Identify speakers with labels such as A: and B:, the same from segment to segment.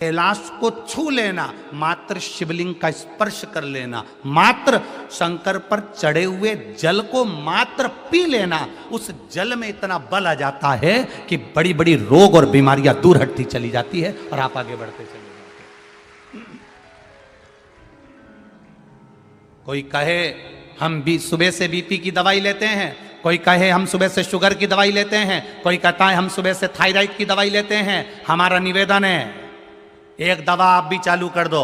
A: कैलाश को छू लेना, मात्र शिवलिंग का स्पर्श कर लेना, मात्र शंकर पर चढ़े हुए जल को मात्र पी लेना, उस जल में इतना बल आ जाता है कि बड़ी बड़ी रोग और बीमारियां दूर हटती चली जाती है और आप आगे बढ़ते चले जाते हैं। कोई कहे हम भी सुबह से बीपी की दवाई लेते हैं, कोई कहे हम सुबह से शुगर की दवाई लेते हैं, कोई कहता है हम सुबह से थायराइड की दवाई लेते हैं। हमारा निवेदन है एक दवा आप भी चालू कर दो,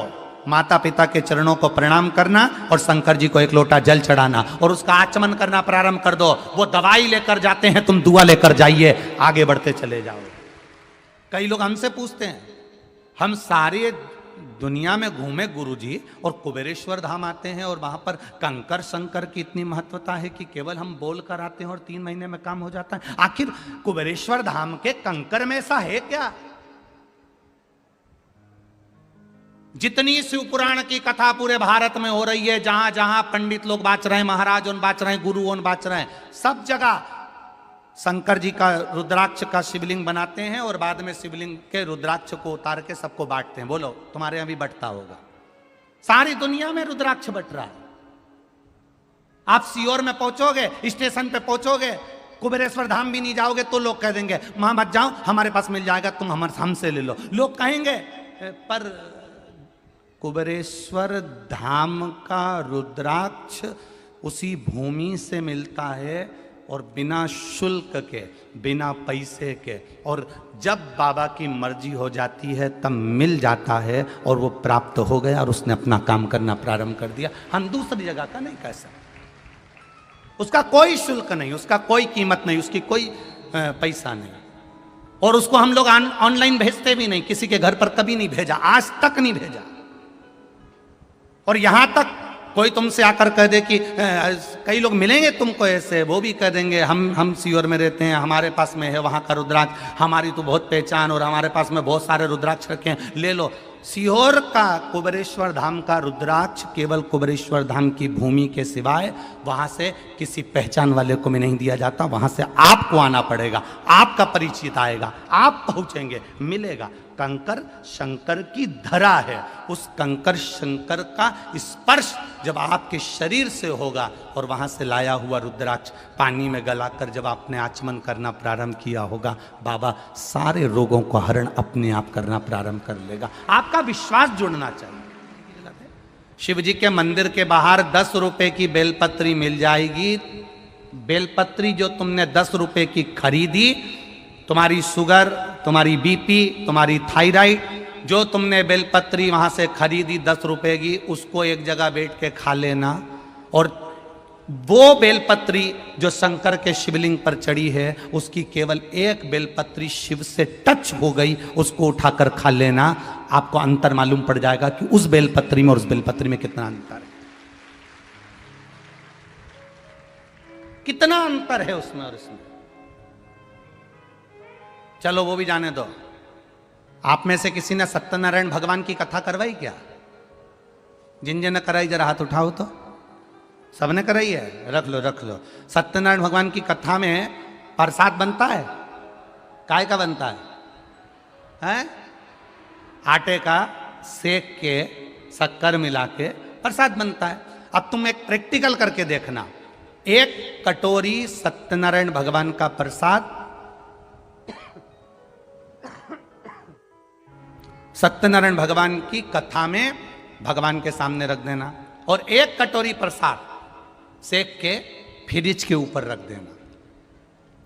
A: माता पिता के चरणों को प्रणाम करना और शंकर जी को एक लोटा जल चढ़ाना और उसका आचमन करना प्रारंभ कर दो। वो दवाई लेकर जाते हैं, तुम दुआ लेकर जाइए, आगे बढ़ते चले जाओ। कई लोग हमसे पूछते हैं, हम सारे दुनिया में घूमे गुरुजी और कुबेरेश्वर धाम आते हैं और वहां पर कंकर शंकर की इतनी महत्वता है कि केवल हम बोल कर आते हैं और 3 महीने में काम हो जाता है। आखिर कुबेरेश्वर धाम के कंकर में ऐसा है क्या? जितनी शिव पुराण की कथा पूरे भारत में हो रही है, जहां जहां पंडित लोग बाच रहे हैं, महाराज उन बाच रहे हैं, गुरु उन बाच रहे हैं, सब जगह शंकर जी का रुद्राक्ष का शिवलिंग बनाते हैं और बाद में शिवलिंग के रुद्राक्ष को उतार के सबको बांटते हैं। बोलो तुम्हारे यहां भी बंटता होगा? सारी दुनिया में रुद्राक्ष बंट रहा है। आप सीओर में पहुंचोगे, स्टेशन पे पहुंचोगे, कुबेरेश्वर धाम भी नहीं जाओगे तो लोग कह देंगे वहां मत जाओ, हमारे पास मिल जाएगा, तुम हमसे ले लो। लोग कहेंगे पर कुबेरेश्वर धाम का रुद्राक्ष उसी भूमि से मिलता है और बिना शुल्क के, बिना पैसे के, और जब बाबा की मर्जी हो जाती है तब मिल जाता है और वो प्राप्त हो गया और उसने अपना काम करना प्रारंभ कर दिया। हम दूसरी जगह का नहीं कह सकते। उसका कोई शुल्क नहीं, उसका कोई कीमत नहीं, उसकी कोई पैसा नहीं, और उसको हम लोग ऑनलाइन भेजते भी नहीं, किसी के घर पर कभी नहीं भेजा, आज तक नहीं भेजा। और यहां तक कोई तुमसे आकर कह दे कि कई लोग मिलेंगे तुमको ऐसे, वो भी कह देंगे हम सीओर में रहते हैं, हमारे पास में है वहां का रुद्राक्ष, हमारी तो बहुत पहचान और हमारे पास में बहुत सारे रुद्राक्ष रखे हैं, ले लो। सीहोर का कुबेरेश्वर धाम का रुद्राक्ष केवल कुबेरेश्वर धाम की भूमि के सिवाय वहां से किसी पहचान वाले को भी नहीं दिया जाता। वहां से आपको आना पड़ेगा, आपका परिचित आएगा, आप पहुंचेंगे, मिलेगा। कंकर शंकर की धरा है, उस कंकर शंकर का स्पर्श जब आपके शरीर से होगा और वहां से लाया हुआ रुद्राक्ष पानी में गलाकर जब आपने आचमन करना प्रारंभ किया होगा, बाबा सारे रोगों को हरण अपने आप करना प्रारंभ कर लेगा। आपका विश्वास जुड़ना चाहिए। शिव जी के मंदिर के बाहर 10 रुपए की बेलपत्री मिल जाएगी। बेलपत्री जो तुमने 10 रुपए की खरीदी, तुम्हारी शुगर, तुम्हारी बीपी, तुम्हारी थायराइड, जो तुमने बेलपत्री वहां से खरीदी 10 रुपए की, उसको एक जगह बैठ के खा लेना। और वो बेलपत्री जो शंकर के शिवलिंग पर चढ़ी है, उसकी केवल एक बेलपत्री शिव से टच हो गई, उसको उठाकर खा लेना। आपको अंतर मालूम पड़ जाएगा कि उस बेलपत्री में और उस बेलपत्री में कितना अंतर है, कितना अंतर है उसमें और इसमें। चलो वो भी जाने दो। आप में से किसी ने सत्यनारायण भगवान की कथा करवाई क्या? जिन जिन ने कराई जरा हाथ उठाओ तो। सबने कराई है? रख लो रख लो। सत्यनारायण भगवान की कथा में प्रसाद बनता है, काय का बनता है? आटे का सेक के शक्कर मिला के प्रसाद बनता है। अब तुम एक प्रैक्टिकल करके देखना, एक कटोरी सत्यनारायण भगवान का प्रसाद सत्यनारायण भगवान की कथा में भगवान के सामने रख देना और एक कटोरी प्रसाद सेक के फ्रिज के ऊपर रख देना।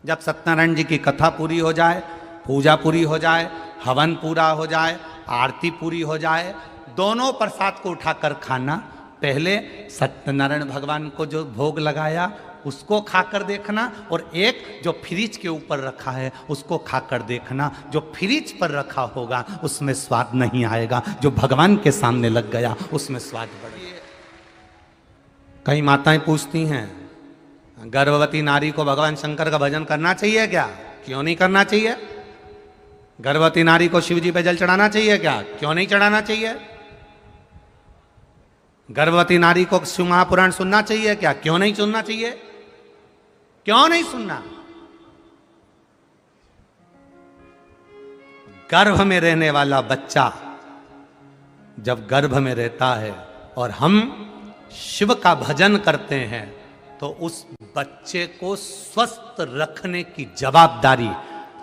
A: जब सत्यनारायण जी की कथा पूरी हो जाए, पूजा पूरी हो जाए, हवन पूरा हो जाए, आरती पूरी हो जाए, दोनों प्रसाद को उठाकर खाना। पहले सत्यनारायण भगवान को जो भोग लगाया उसको खाकर देखना, और एक जो फ्रिज के ऊपर रखा है उसको खाकर देखना। जो फ्रिज पर रखा होगा उसमें स्वाद नहीं आएगा, जो भगवान के सामने लग गया उसमें स्वाद बढ़ेगा। कई माताएं पूछती हैं, गर्भवती नारी को भगवान शंकर का भजन करना चाहिए क्या? क्यों नहीं करना चाहिए? गर्भवती नारी को शिव जी पे जल चढ़ाना चाहिए क्या? क्यों नहीं चढ़ाना चाहिए? गर्भवती नारी को शिव महापुराण सुनना चाहिए क्या? क्यों नहीं सुनना चाहिए? क्यों नहीं सुनना? गर्भ में रहने वाला बच्चा जब गर्भ में रहता है और हम शिव का भजन करते हैं तो उस बच्चे को स्वस्थ रखने की जवाबदारी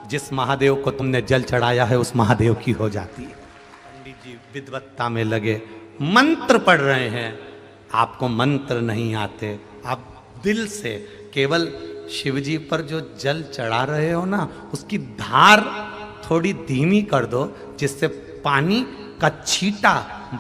A: जिस महादेव को तुमने जल चढ़ाया है उस महादेव की हो जाती है। पंडित जी विद्वत्ता में लगे, मंत्र पढ़ रहे हैं, आपको मंत्र नहीं आते, आप दिल से केवल शिव जी पर जो जल चढ़ा रहे हो ना, उसकी धार थोड़ी धीमी कर दो, जिससे पानी का छींटा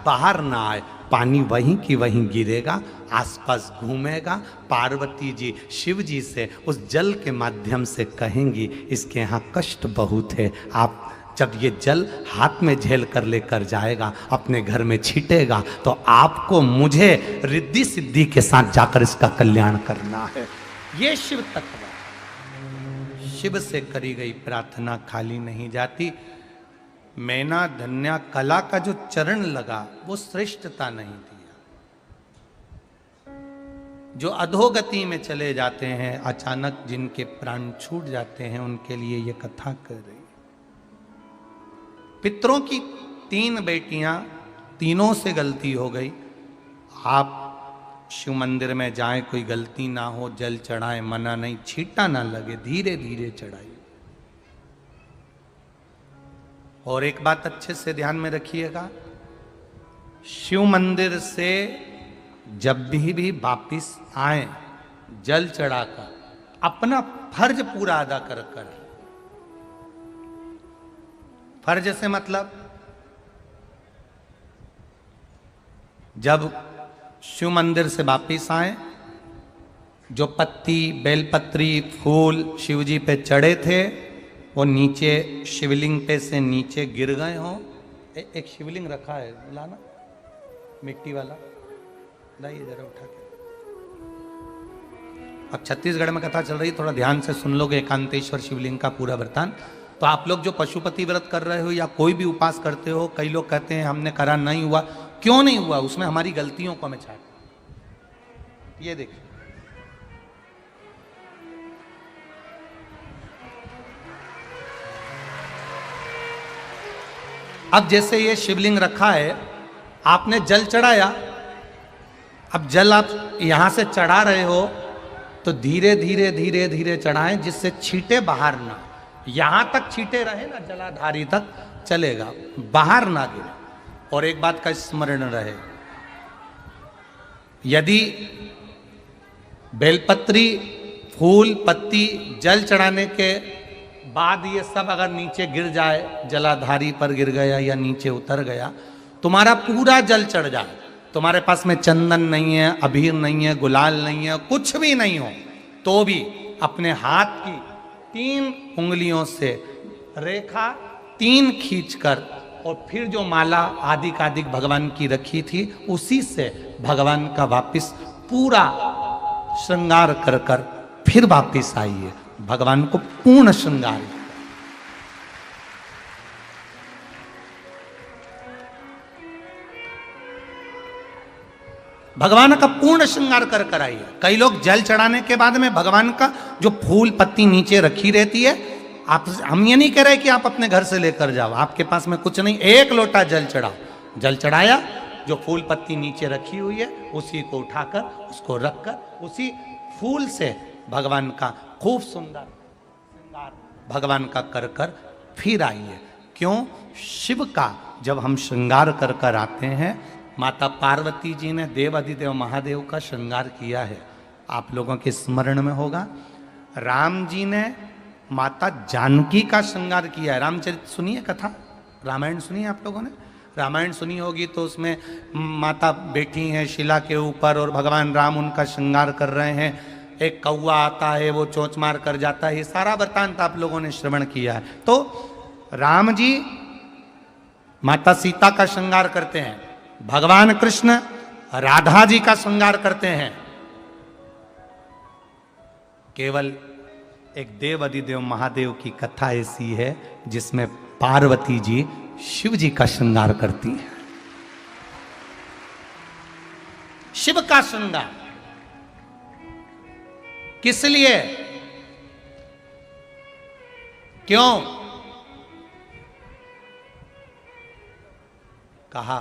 A: बाहर ना आए, पानी वहीं की वहीं गिरेगा, आसपास घूमेगा। पार्वती जी शिव जी से उस जल के माध्यम से कहेंगी, इसके यहाँ कष्ट बहुत है, आप जब ये जल हाथ में झेल कर लेकर जाएगा, अपने घर में छीटेगा, तो आपको मुझे रिद्धि सिद्धि के साथ जाकर इसका कल्याण करना है। ये शिव तत्व, शिव से करी गई प्रार्थना खाली नहीं जाती। मैना धन्या कला का जो चरण लगा वो श्रेष्ठता नहीं दिया। जो अधोगति में चले जाते हैं, अचानक जिनके प्राण छूट जाते हैं, उनके लिए ये कथा कर रही। पितरों की 3 बेटियां, तीनों से गलती हो गई। आप शिव मंदिर में जाएं, कोई गलती ना हो, जल चढ़ाएं, मना नहीं, छींटा ना लगे, धीरे धीरे चढ़ाइए। और एक बात अच्छे से ध्यान में रखिएगा, शिव मंदिर से जब भी वापिस आए, जल चढ़ाकर अपना फर्ज पूरा अदा कर कर। फर्ज से मतलब जब शिव मंदिर से वापिस आए, जो पत्ती, बेलपत्री, फूल शिव जी पे चढ़े थे वो नीचे शिवलिंग पे से नीचे गिर गए हों। एक शिवलिंग रखा है, लाना मिट्टी वाला, लाइए जरा उठा के। अब छत्तीसगढ़ में कथा चल रही, थोड़ा ध्यान से सुन लोगे एकांतेश्वर शिवलिंग का पूरा वृतांत। तो आप लोग जो पशुपति व्रत कर रहे हो या कोई भी उपास करते हो, कई लोग कहते हैं हमने करा नहीं हुआ। क्यों नहीं हुआ? उसमें हमारी गलतियों को हमें छाट। ये देखिए, अब जैसे ये शिवलिंग रखा है, आपने जल चढ़ाया, अब जल आप यहां से चढ़ा रहे हो तो धीरे धीरे धीरे धीरे चढ़ाएं, जिससे छींटे बाहर ना, यहां तक छींटे रहे ना, जलाधारी तक चलेगा, बाहर ना गिरे। और एक बात का स्मरण रहे, यदि बेलपत्री, फूल, पत्ती जल चढ़ाने के बाद ये सब अगर नीचे गिर जाए, जलाधारी पर गिर गया या नीचे उतर गया, तुम्हारा पूरा जल चढ़ जाए, तुम्हारे पास में चंदन नहीं है, अबीर नहीं है, गुलाल नहीं है, कुछ भी नहीं हो, तो भी अपने हाथ की 3 उंगलियों से रेखा 3 खींचकर और फिर जो माला आदिकादिक भगवान की रखी थी उसी से भगवान का वापिस पूरा श्रृंगार कर कर फिर वापिस आइए, भगवान को पूर्ण श्रृंगार। भगवान का पूर्ण श्रृंगार कर कर आइए। कई लोग जल चढ़ाने के बाद में भगवान का जो फूल पत्ती नीचे रखी रहती है, आप, हम ये नहीं कह रहे कि आप अपने घर से लेकर जाओ, आपके पास में कुछ नहीं, 1 लोटा जल चढ़ाओ, जल चढ़ाया, जो फूल पत्ती नीचे रखी हुई है उसी को उठाकर, उसको रखकर उसी फूल से भगवान का खूब सुंदर श्रृंगार भगवान का कर कर फिर आइए। क्यों? शिव का जब हम श्रृंगार कर कर आते हैं, माता पार्वती जी ने देव अधिदेव महादेव का श्रृंगार किया है, आप लोगों के स्मरण में होगा। राम जी ने माता जानकी का श्रृंगार किया है। रामचरित सुनिए कथा, रामायण सुनिए, आप लोगों ने रामायण सुनी होगी, तो उसमें माता बैठी हैं शिला के ऊपर और भगवान राम उनका श्रृंगार कर रहे हैं। एक कौवा आता है, वो चोंच मार कर जाता है, ये सारा वृतांत आप लोगों ने श्रवण किया है। तो राम जी माता सीता का श्रृंगार करते हैं, भगवान कृष्ण राधा जी का श्रृंगार करते हैं। केवल एक देव अधिदेव महादेव की कथा ऐसी है जिसमें पार्वती जी शिव जी का श्रृंगार करती हैं। शिव का श्रृंगार किस लिए? क्यों? कहा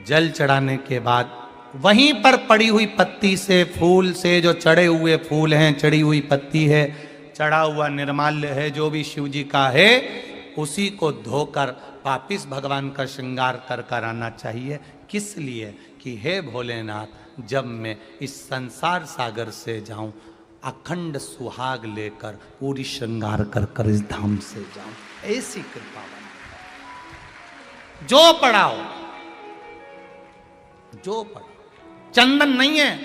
A: जल चढ़ाने के बाद वहीं पर पड़ी हुई पत्ती से, फूल से, जो चढ़े हुए फूल हैं, चढ़ी हुई पत्ती है, चढ़ा हुआ निर्माल्य है, जो भी शिव जी का है, उसी को धोकर वापिस भगवान का श्रृंगार कर कर आना चाहिए। किस लिए? कि हे भोलेनाथ, जब मैं इस संसार सागर से जाऊं, अखंड सुहाग लेकर पूरी श्रृंगार कर कर इस धाम से जाऊं। ऐसी कृपा बन। जो पढ़ाओ, जो पढ़ाओ, चंदन नहीं है,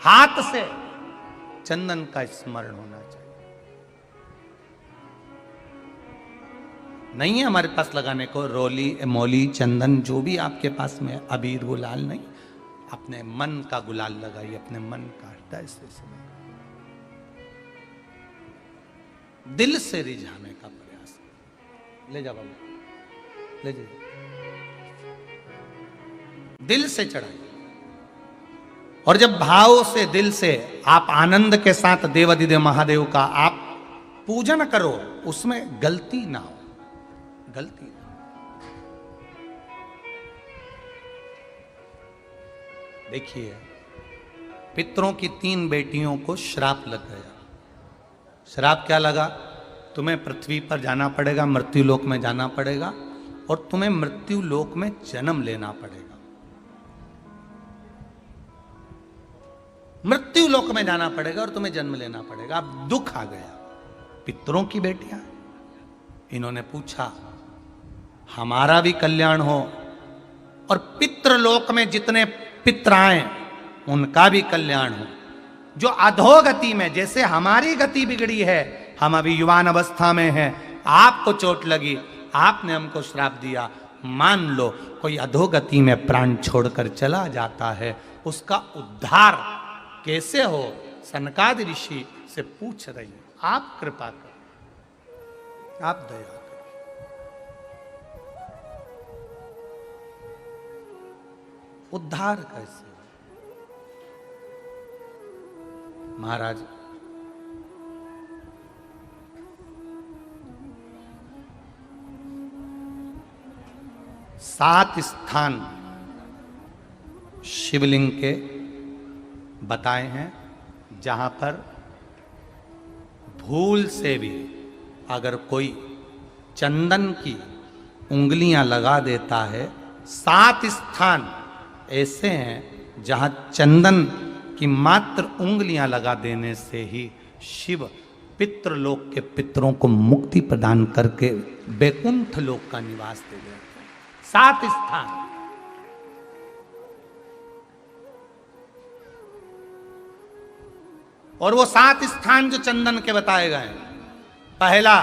A: हाथ से चंदन का स्मरण होना चाहिए। नहीं है हमारे पास लगाने को रोली, मौली, चंदन, जो भी आपके पास में, अबीर, गुलाल नहीं, अपने मन का गुलाल लगाइए, अपने मन का हृदय से दिल से रिझाने का प्रयास। ले जा बाबू, ले जा, दिल से चढ़ाइए। और जब भाव से, दिल से आप आनंद के साथ देवाधिदेव महादेव का आप पूजन करो, उसमें गलती ना हो, गलती ना। देखिए, पितरों की 3 बेटियों को श्राप लग गया। श्राप क्या लगा? तुम्हें पृथ्वी पर जाना पड़ेगा, मृत्यु लोक में जाना पड़ेगा, और तुम्हें मृत्यु लोक में जन्म लेना पड़ेगा। मृत्यु लोक में जाना पड़ेगा और तुम्हें जन्म लेना पड़ेगा। अब दुख आ गया। पितरों की बेटियां, इन्होंने पूछा हमारा भी कल्याण हो और पितृलोक में जितने पितर आए उनका भी कल्याण हो। जो अधोगति में, जैसे हमारी गति बिगड़ी है, हम अभी युवान अवस्था में हैं, आपको चोट लगी, आपने हमको श्राप दिया, मान लो कोई अधोगति में प्राण छोड़कर चला जाता है, उसका उद्धार कैसे हो? सनकादि ऋषि से पूछ रही, आप कृपा करो, आप दया करो। उद्धार कैसे? महाराज, सात स्थान शिवलिंग के बताए हैं, जहां पर भूल से भी अगर कोई चंदन की उंगलियां लगा देता है, 7 स्थान ऐसे हैं जहां चंदन कि मात्र उंगलियां लगा देने से ही शिव पितृलोक के पितरों को मुक्ति प्रदान करके वैकुंठ लोक का निवास दे देते हैं। 7 स्थान। और वो 7 स्थान जो चंदन के बताए गए, पहला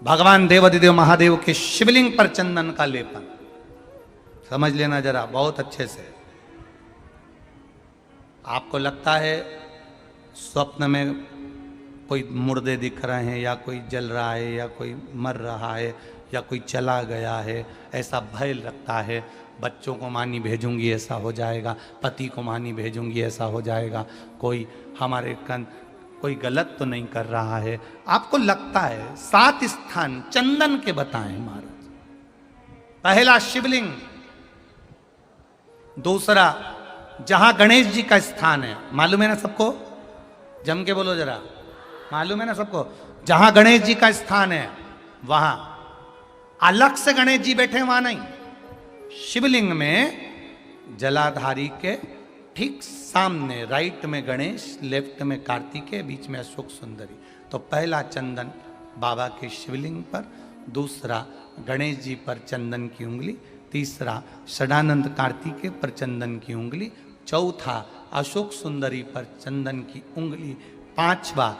A: भगवान देवाधिदेव महादेव के शिवलिंग पर चंदन का लेपन। समझ लेना जरा बहुत अच्छे से। आपको लगता है स्वप्न में कोई मुर्दे दिख रहे हैं, या कोई जल रहा है, या कोई मर रहा है, या कोई चला गया है, ऐसा भय लगता है। बच्चों को मानी भेजूंगी ऐसा हो जाएगा, पति को मानी भेजूंगी ऐसा हो जाएगा, कोई हमारे कोई गलत तो नहीं कर रहा है, आपको लगता है। 7 स्थान चंदन के बताएं महाराज। पहला शिवलिंग, दूसरा जहां गणेश जी का स्थान है, मालूम है ना सबको? जम के बोलो जरा, मालूम है ना सबको? जहां गणेश जी का स्थान है वहां अलग से गणेश जी बैठे, वहां नहीं। शिवलिंग में जलाधारी के ठीक सामने, राइट में गणेश, लेफ्ट में कार्तिकेय, बीच में अशोक सुंदरी। तो पहला चंदन बाबा के शिवलिंग पर, दूसरा गणेश जी पर चंदन की उंगली, तीसरा षडानंद कार्तिकेय पर चंदन की उंगली, चौथा अशोक सुंदरी पर चंदन की उंगली, पांचवा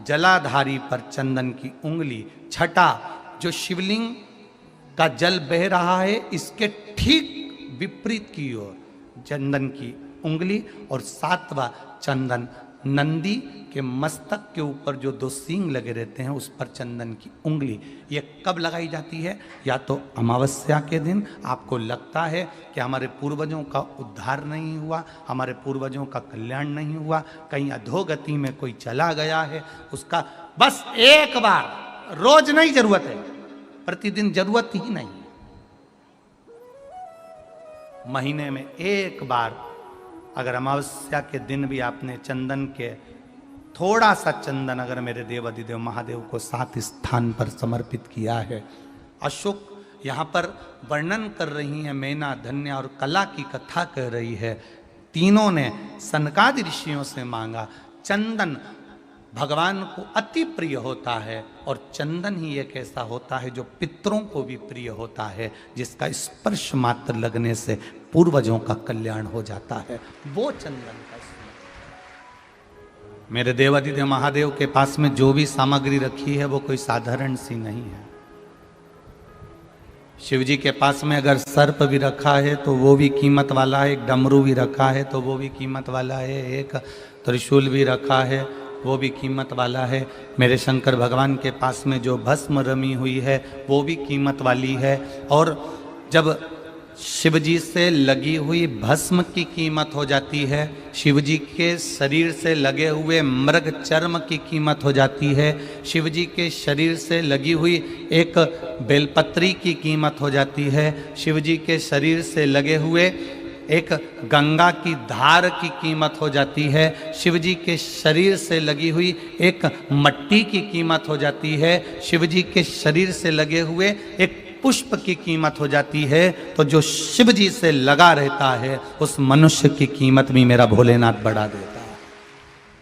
A: जलाधारी पर चंदन की उंगली, छठा जो शिवलिंग का जल बह रहा है इसके ठीक विपरीत की ओर चंदन की उंगली, और 7वां चंदन नंदी के मस्तक के ऊपर जो 2 सींग लगे रहते हैं उस पर चंदन की उंगली। ये कब लगाई जाती है? या तो अमावस्या के दिन आपको लगता है कि हमारे पूर्वजों का उद्धार नहीं हुआ, हमारे पूर्वजों का कल्याण नहीं हुआ, कहीं अधोगति में कोई चला गया है, उसका बस एक बार, रोज नहीं जरूरत है, प्रतिदिन जरूरत ही नहीं। महीने में एक बार अगर अमावस्या के दिन भी आपने चंदन के थोड़ा सा चंदन अगर मेरे देव अधिदेव महादेव को 7 स्थान पर समर्पित किया है। अशोक यहाँ पर वर्णन कर रही हैं, मैना, धन्य और कला की कथा कह रही है। तीनों ने सनकादि ऋषियों से मांगा। चंदन भगवान को अति प्रिय होता है और चंदन ही एक ऐसा होता है जो पितरों को भी प्रिय होता है, जिसका स्पर्श मात्र लगने से पूर्वजों का कल्याण हो जाता है। वो चंदन का मेरे देवाधिदेव महादेव के पास में जो भी सामग्री रखी है वो कोई साधारण सी नहीं है। शिव जी के पास में अगर सर्प भी रखा है तो वो भी कीमत वाला है, एक डमरू भी रखा है तो वो भी कीमत वाला है, एक त्रिशूल भी रखा है वो भी कीमत वाला है। मेरे शंकर भगवान के पास में जो भस्म रमी हुई है वो भी कीमत वाली है। और जब शिव जी से लगी हुई भस्म की कीमत हो जाती है, शिव जी के शरीर से लगे हुए मृग चर्म की कीमत हो जाती है, शिव जी के शरीर से लगी हुई एक बेलपत्री की कीमत हो जाती है, शिव जी के शरीर से लगे हुए एक गंगा की धार की कीमत हो जाती है, शिव जी के शरीर से लगी हुई एक मट्टी की कीमत हो जाती है, शिव जी के शरीर से लगे हुए एक पुष्प की कीमत हो जाती है। तो जो शिव जी से लगा रहता है उस मनुष्य की कीमत भी मेरा भोलेनाथ बढ़ा देता है।